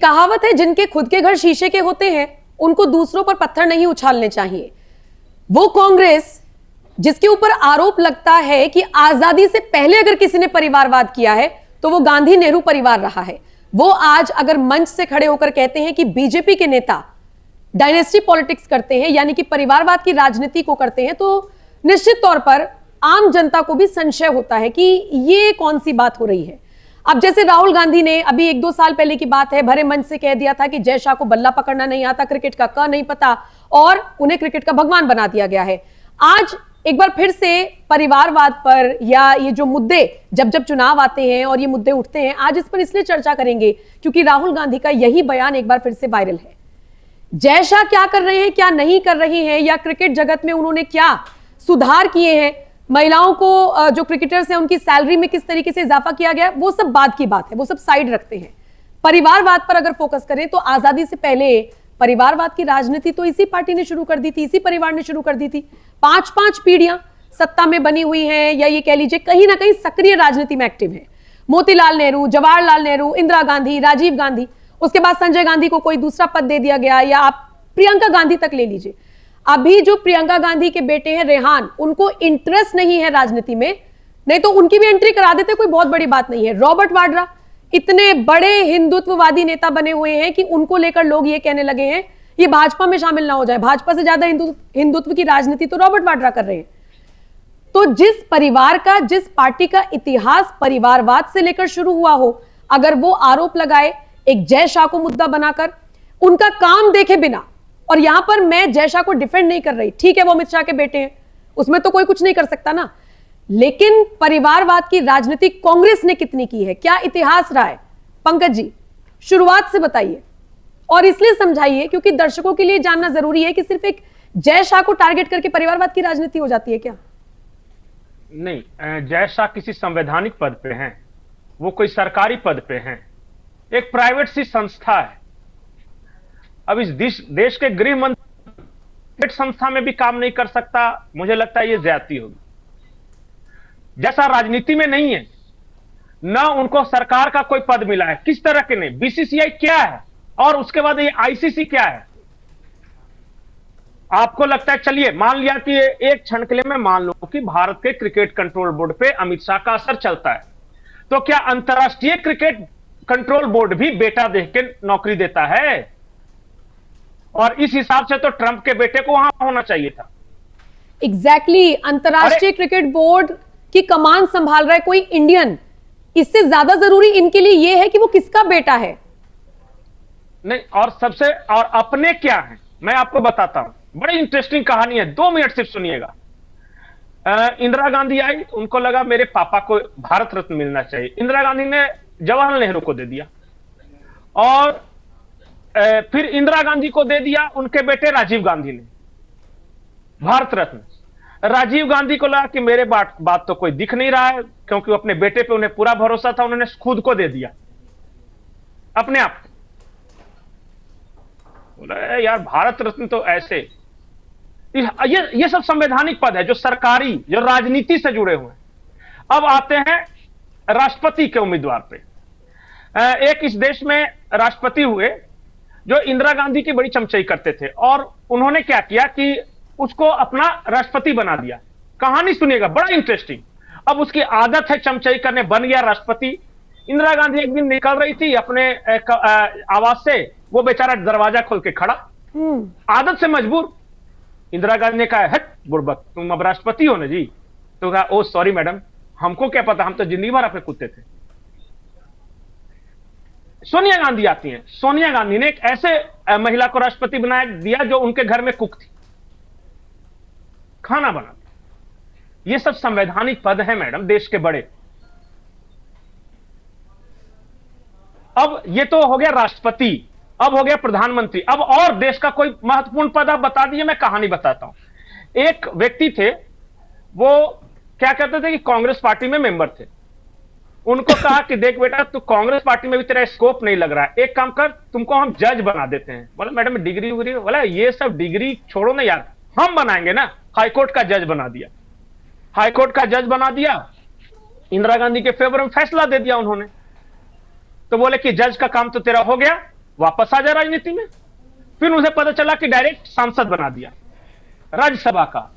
कहावत है, जिनके खुद के घर शीशे के होते हैं उनको दूसरों पर पत्थर नहीं उछालने चाहिए। वो कांग्रेस जिसके ऊपर आरोप लगता है कि आजादी से पहले अगर किसी ने परिवारवाद किया है तो वो गांधी नेहरू परिवार रहा है, वो आज अगर मंच से खड़े होकर कहते हैं कि बीजेपी के नेता डायनेस्टी पॉलिटिक्स करते हैं, यानी कि परिवारवाद की राजनीति को करते हैं, तो निश्चित तौर पर आम जनता को भी संशय होता है कि ये कौन सी बात हो रही है। अब जैसे राहुल गांधी ने अभी 1-2 साल पहले की बात है, भरे मंच से कह दिया था कि जय शाह को बल्ला पकड़ना नहीं आता, क्रिकेट का क नहीं पता, और उन्हें क्रिकेट का भगवान बना दिया गया है। आज एक बार फिर से परिवारवाद पर या ये जो मुद्दे जब जब चुनाव आते हैं और ये मुद्दे उठते हैं, आज इस पर इसलिए चर्चा करेंगे क्योंकि राहुल गांधी का यही बयान एक बार फिर से वायरल है। जय शाह क्या कर रहे हैं, क्या नहीं कर रही हैं, या क्रिकेट जगत में उन्होंने क्या सुधार किए हैं, महिलाओं को जो क्रिकेटर्स हैं उनकी सैलरी में किस तरीके से इजाफा किया गया, वो सब बाद की बात है, वो सब साइड रखते हैं। परिवारवाद पर अगर फोकस करें तो आजादी से पहले परिवारवाद की राजनीति तो इसी पार्टी ने शुरू कर दी थी, इसी परिवार ने शुरू कर दी थी। 5-5 पीढ़ियां सत्ता में बनी हुई हैं, या ये कह लीजिए कहीं ना कहीं सक्रिय राजनीति में एक्टिव है। मोतीलाल नेहरू, जवाहरलाल नेहरू, इंदिरा गांधी, राजीव गांधी, उसके बाद संजय गांधी को कोई दूसरा पद दे दिया गया, या आप प्रियंका गांधी तक ले लीजिए। अभी जो प्रियंका गांधी के बेटे हैं रेहान, उनको इंटरेस्ट नहीं है राजनीति में, नहीं तो उनकी भी एंट्री करा देते, कोई बहुत बड़ी बात नहीं है। रॉबर्ट वाड्रा इतने बड़े हिंदुत्ववादी नेता बने हुए हैं कि उनको लेकर लोग ये कहने लगे हैं ये भाजपा में शामिल ना हो जाए, भाजपा से ज्यादा हिंदुत्व की राजनीति तो रॉबर्ट वाड्रा कर रहे हैं। तो जिस परिवार का, जिस पार्टी का इतिहास परिवारवाद से लेकर शुरू हुआ हो, अगर वो आरोप लगाए एक जय शाह को मुद्दा बनाकर, उनका काम देखे बिना, और यहां पर मैं जय शाह को डिफेंड नहीं कर रही, ठीक है वो अमित शाह के बेटे हैं, उसमें तो कोई कुछ नहीं कर सकता ना, लेकिन परिवारवाद की राजनीति कांग्रेस ने कितनी की है, क्या इतिहास रहा है? पंकज जी शुरुआत से बताइए, और इसलिए समझाइए क्योंकि दर्शकों के लिए जानना जरूरी है कि सिर्फ एक जय शाह को टारगेट करके परिवारवाद की राजनीति हो जाती है क्या? नहीं, जय शाह किसी संवैधानिक पद पे हैं, वो कोई सरकारी पद पे हैं, एक प्राइवेट सी संस्था है। अब इस देश के गृह मंत्री संस्था में भी काम नहीं कर सकता, मुझे लगता है ये ज्यादती होगी। जैसा राजनीति में नहीं है, ना उनको सरकार का कोई पद मिला है, किस तरह के नहीं, बीसीसीआई क्या है और उसके बाद ये आईसीसी क्या है। आपको लगता है, चलिए मान लिया कि एक क्षण के लिए मैं मान लूं कि भारत के क्रिकेट कंट्रोल बोर्ड पे अमित शाह का असर चलता है, तो क्या अंतरराष्ट्रीय क्रिकेट कंट्रोल बोर्ड भी बेटा देख के नौकरी देता है? और इस हिसाब से तो ट्रंप के बेटे को वहां होना चाहिए था। एग्जैक्टली, अंतरराष्ट्रीय क्रिकेट बोर्ड की कमान संभाल रहा है कोई इंडियन, इससे ज्यादा जरूरी इनके लिए यह है कि वो किसका बेटा है। नहीं, और अपने क्या है मैं आपको बताता हूं, बड़ी इंटरेस्टिंग कहानी है, 2 मिनट सिर्फ सुनिएगा। इंदिरा गांधी आई, उनको लगा मेरे पापा को भारत रत्न मिलना चाहिए, इंदिरा गांधी ने जवाहरलाल नेहरू को दे दिया, और फिर इंदिरा गांधी को दे दिया उनके बेटे राजीव गांधी ने भारत रत्न। राजीव गांधी को लगा कि मेरे बात तो कोई दिख नहीं रहा है, क्योंकि अपने बेटे पे उन्हें पूरा भरोसा था, उन्होंने खुद को दे दिया अपने आप। बोला यार भारत रत्न तो ऐसे, ये सब संवैधानिक पद है जो सरकारी, जो राजनीति से जुड़े हुए हैं। अब आते हैं राष्ट्रपति के उम्मीदवार पे। एक इस देश में राष्ट्रपति हुए जो इंदिरा गांधी की बड़ी चमचाई करते थे, और उन्होंने क्या किया कि उसको अपना राष्ट्रपति बना दिया। कहानी सुनिएगा, बड़ा इंटरेस्टिंग। अब उसकी आदत है चमचाई करने, बन गया राष्ट्रपति। इंदिरा गांधी एक दिन निकल रही थी अपने आवास से, वो बेचारा दरवाजा खोल के खड़ा, आदत से मजबूर। इंदिरा गांधी ने कहा, हट बुड़बक, तुम अब राष्ट्रपति हो ना जी? तो कहा, ओ सॉरी मैडम, हमको क्या पता, हम तो जिंदगी भर अपने कुत्ते थे। सोनिया गांधी आती हैं, सोनिया गांधी ने एक ऐसे महिला को राष्ट्रपति बना दिया जो उनके घर में कुक थी, खाना बनाती। ये सब संवैधानिक पद है मैडम, देश के बड़े। अब ये तो हो गया राष्ट्रपति, अब हो गया प्रधानमंत्री। अब और देश का कोई महत्वपूर्ण पद आप बता दीजिए, मैं कहानी बताता हूं। एक व्यक्ति थे, वो क्या कहते थे कि कांग्रेस पार्टी में मेंबर थे। उनको कहा कि देख बेटा, तू कांग्रेस पार्टी में भी तेरा स्कोप नहीं लग रहा है, एक काम कर, तुमको हम जज बना देते हैं। बोला मैडम डिग्री उग्री, बोला ये सब डिग्री छोड़ो ना यार, हम बनाएंगे ना। हाईकोर्ट का जज बना दिया, हाईकोर्ट का जज बना दिया, इंदिरा गांधी के फेवर में फैसला दे दिया उन्होंने। तो बोले कि जज का काम तो तेरा हो गया, वापस आ जाए राजनीति में। फिर उसे पता चला कि डायरेक्ट सांसद बना दिया, राज्यसभा का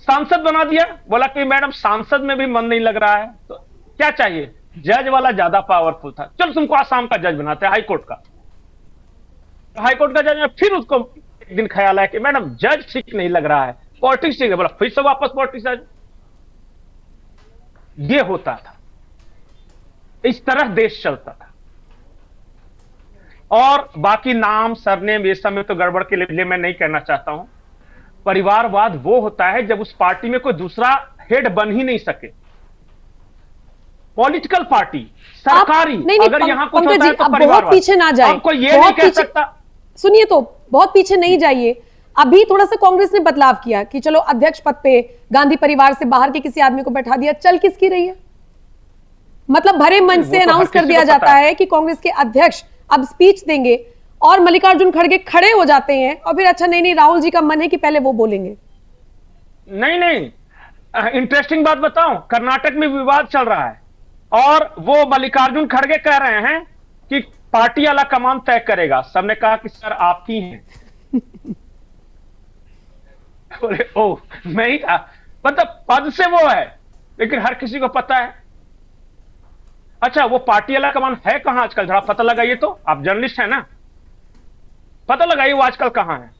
सांसद बना दिया। बोला कि मैडम सांसद में भी मन नहीं लग रहा है, तो क्या चाहिए, जज वाला ज्यादा पावरफुल था, चल तुमको आसाम का जज बनाते हैं, हाईकोर्ट का जज। फिर उसको एक दिन ख्याल आया कि मैडम जज ठीक नहीं लग रहा है, पॉलिटिक्स ठीक है, बोला फिर से वापस पॉलिटिक्स। ये होता था, इस तरह देश चलता था। और बाकी नाम सरनेम ये सब में तो गड़बड़ के लिए मैं नहीं कहना चाहता हूं। परिवारवाद वो होता है जब उस पार्टी में कोई दूसरा हेड बन ही नहीं सके। पॉलिटिकल पार्टी, सरकारी, नहीं, अगर यहां कुछ होता है तो बहुत परिवारवाद। पीछे ना जाए, आपको ये नहीं कह सकता। सुनिए, तो बहुत पीछे नहीं जाइए। अभी थोड़ा सा कांग्रेस ने बदलाव किया कि चलो अध्यक्ष पद पे गांधी परिवार से बाहर के किसी आदमी को बैठा दिया, चल किसकी रही है? मतलब भरे मन से अनाउंस कर दिया जाता है कि कांग्रेस के अध्यक्ष अब स्पीच देंगे और मल्लिकार्जुन खड़गे खड़े हो जाते हैं और फिर अच्छा नहीं राहुल जी का मन है कि पहले वो बोलेंगे। नहीं, इंटरेस्टिंग बात बताऊं, कर्नाटक में विवाद चल रहा है और वो मल्लिकार्जुन खड़गे कह रहे हैं कि पार्टी वाला कमान तय करेगा। सबने कहा कि सर आप ही हैं। बोले ओ मैं ही था, मतलब पद से वो है, लेकिन हर किसी को पता है। अच्छा वो पार्टी वाला कमान है कहां आजकल, जरा पता लगाइए तो, आप जर्नलिस्ट हैं ना, पता लगाइए वो आजकल कहां है।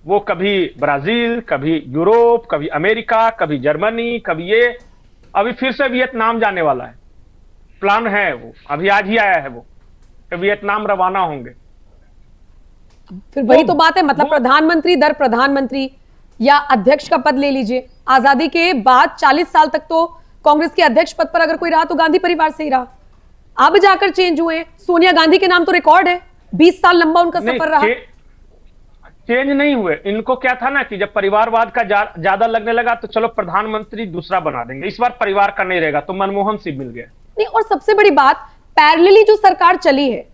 वो कभी ब्राजील, कभी यूरोप, कभी अमेरिका, कभी जर्मनी, कभी ये, अभी फिर से वियतनाम जाने वाला है, प्लान है वो, अभी आज ही आया है वो, कि वियतनाम रवाना होंगे। फिर वही तो बात है, मतलब प्रधानमंत्री दर प्रधानमंत्री या अध्यक्ष का पद ले लीजिए। आजादी के बाद 40 साल तक तो कांग्रेस के अध्यक्ष पद पर अगर कोई रहा तो गांधी परिवार से ही रहा, अब जाकर चेंज हुए। सोनिया गांधी के नाम तो रिकॉर्ड है, 20 साल लंबा उनका सफर रहा। चेंज नहीं हुए, इनको क्या था ना कि जब परिवारवाद का ज्यादा लगने लगा तो चलो प्रधानमंत्री दूसरा बना देंगे, इस बार परिवार का नहीं रहेगा, तो मनमोहन सिंह मिल गया। नहीं, और सबसे बड़ी बात, पैरेलली जो सरकार चली है,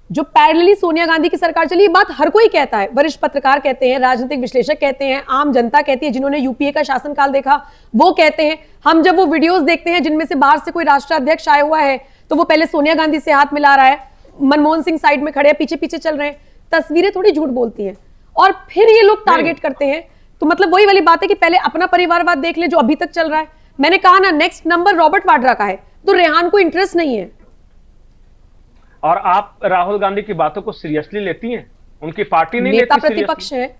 जो पैरेलली सोनिया गांधी की सरकार चली, ये बात हर कोई कहता है, वरिष्ठ पत्रकार कहते हैं, राजनीतिक विश्लेषक कहते हैं, आम जनता कहती है, जिन्होंने यूपीए का शासनकाल देखा वो कहते हैं। हम जब वो वीडियोस देखते हैं जिनमें से बाहर से कोई राष्ट्राध्यक्ष आया हुआ है तो वो पहले सोनिया गांधी से हाथ मिला रहा है, मनमोहन सिंह साइड में खड़े हैं, पीछे पीछे चल रहे हैं, तस्वीरें थोड़ी झूठ बोलती हैं और फिर ये लोग टारगेट करते हैं। तो मतलब वही वाली बात है कि पहले अपना परिवारवाद देख ले जो अभी तक चल रहा है। मैंने कहा ना, नेक्स्ट नंबर रॉबर्ट वाड्रा का है, तो रेहान को इंटरेस्ट नहीं है। और आप राहुल गांधी की बातों को सीरियसली लेती हैं? उनकी पार्टी नहीं लेती, नेता प्रतिपक्ष है,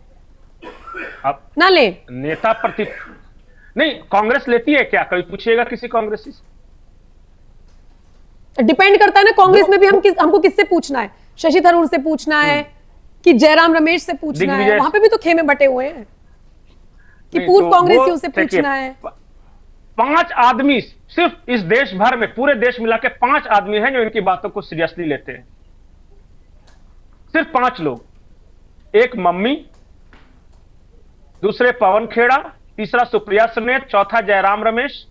आप ना ले। नेता नहीं, कांग्रेस लेती है क्या? कभी पूछिएगा किसी कांग्रेसी से। डिपेंड करता है ना, कांग्रेस में भी हमको किससे पूछना है, शशि थरूर से पूछना है कि जयराम रमेश से पूछना है, वहां पे भी तो खेमे बटे हुए हैं कि पूर्व कांग्रेसियों से पूछना है। 5 आदमी सिर्फ इस देश भर में, पूरे देश मिला के 5 आदमी हैं जो इनकी बातों को सीरियसली लेते हैं, सिर्फ 5 लोग। एक मम्मी, दूसरे पवन खेड़ा, तीसरा सुप्रिया सुनेत, चौथा जयराम रमेश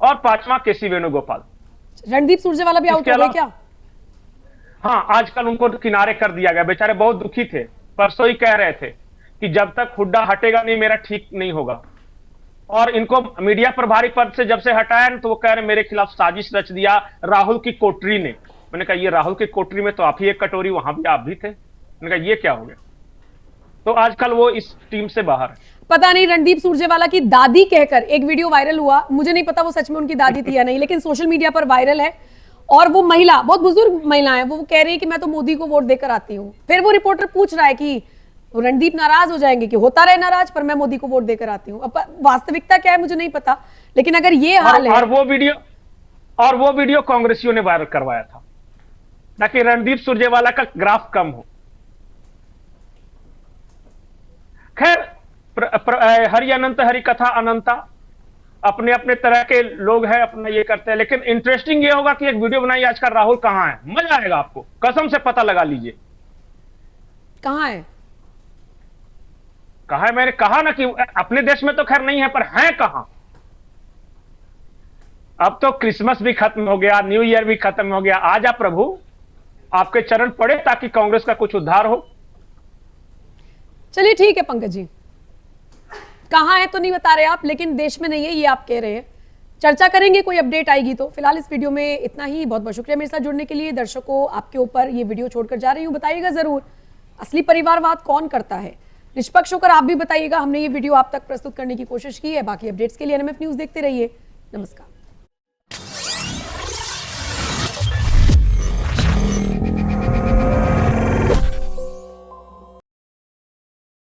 और 5वां केसी वेणुगोपाल। रणदीप सुरजेवाला भी आउट हो गए क्या? हाँ, आजकल उनको किनारे कर दिया गया, बेचारे बहुत दुखी थे, परसों ही कह रहे थे कि जब तक हुड्डा हटेगा नहीं मेरा ठीक नहीं होगा। और इनको मीडिया प्रभारी पद से जब से हटाया तो वो कह रहे मेरे खिलाफ साजिश रच दिया राहुल की कोटरी ने। मैंने कहा ये राहुल की कोटरी में तो आप ही एक कटोरी, वहां भी आप भी थे। मैंने कहा ये क्या हो गया? तो आजकल वो इस टीम से बाहर है। पता नहीं, रणदीप सुरजेवाला की दादी कहकर एक वीडियो वायरल हुआ, मुझे नहीं पता वो सच में उनकी दादी थी या नहीं, लेकिन सोशल मीडिया पर वायरल है। और वो महिला बहुत बुजुर्ग महिला है, वो कह रही है कि मैं तो मोदी को वोट देकर आती हूँ। फिर वो रिपोर्टर पूछ रहा है कि रणदीप नाराज हो जाएंगे कि होता रहे नाराज, पर मैं मोदी को वोट देकर आती हूँ। अब वास्तविकता क्या है मुझे नहीं पता, लेकिन अगर ये हाल है। और वो वीडियो कांग्रेसियों ने वायरल करवाया था ताकि रणदीप सुरजेवाला का ग्राफ कम हो। खैर, हरि अनंत हरि कथा अनंता, अपने अपने तरह के लोग हैं, अपना ये करते हैं। लेकिन इंटरेस्टिंग ये होगा कि एक वीडियो बनाई आजकल राहुल कहां है, मजा आएगा आपको, कसम से पता लगा लीजिए कहां है। कहा है, मैंने कहा ना कि अपने देश में तो खैर नहीं है, पर है कहां। अब तो क्रिसमस भी खत्म हो गया, न्यू ईयर भी खत्म हो गया, आजा प्रभु आपके चरण पड़े ताकि कांग्रेस का कुछ उद्धार हो। चलिए ठीक है पंकज जी, कहां है तो नहीं बता रहे आप, लेकिन देश में नहीं है ये आप कह रहे हैं। चर्चा करेंगे, कोई अपडेट आएगी तो। फिलहाल इस वीडियो में इतना ही। बहुत बहुत शुक्रिया मेरे साथ जुड़ने के लिए। दर्शकों, आपके ऊपर ये वीडियो छोड़कर जा रही हूं, बताइएगा जरूर असली परिवारवाद कौन करता है। निष्पक्ष होकर आप भी बताइएगा। हमने ये वीडियो आप तक प्रस्तुत करने की कोशिश की है। बाकी अपडेट्स के लिए एनएमएफ न्यूज देखते रहिए। नमस्कार।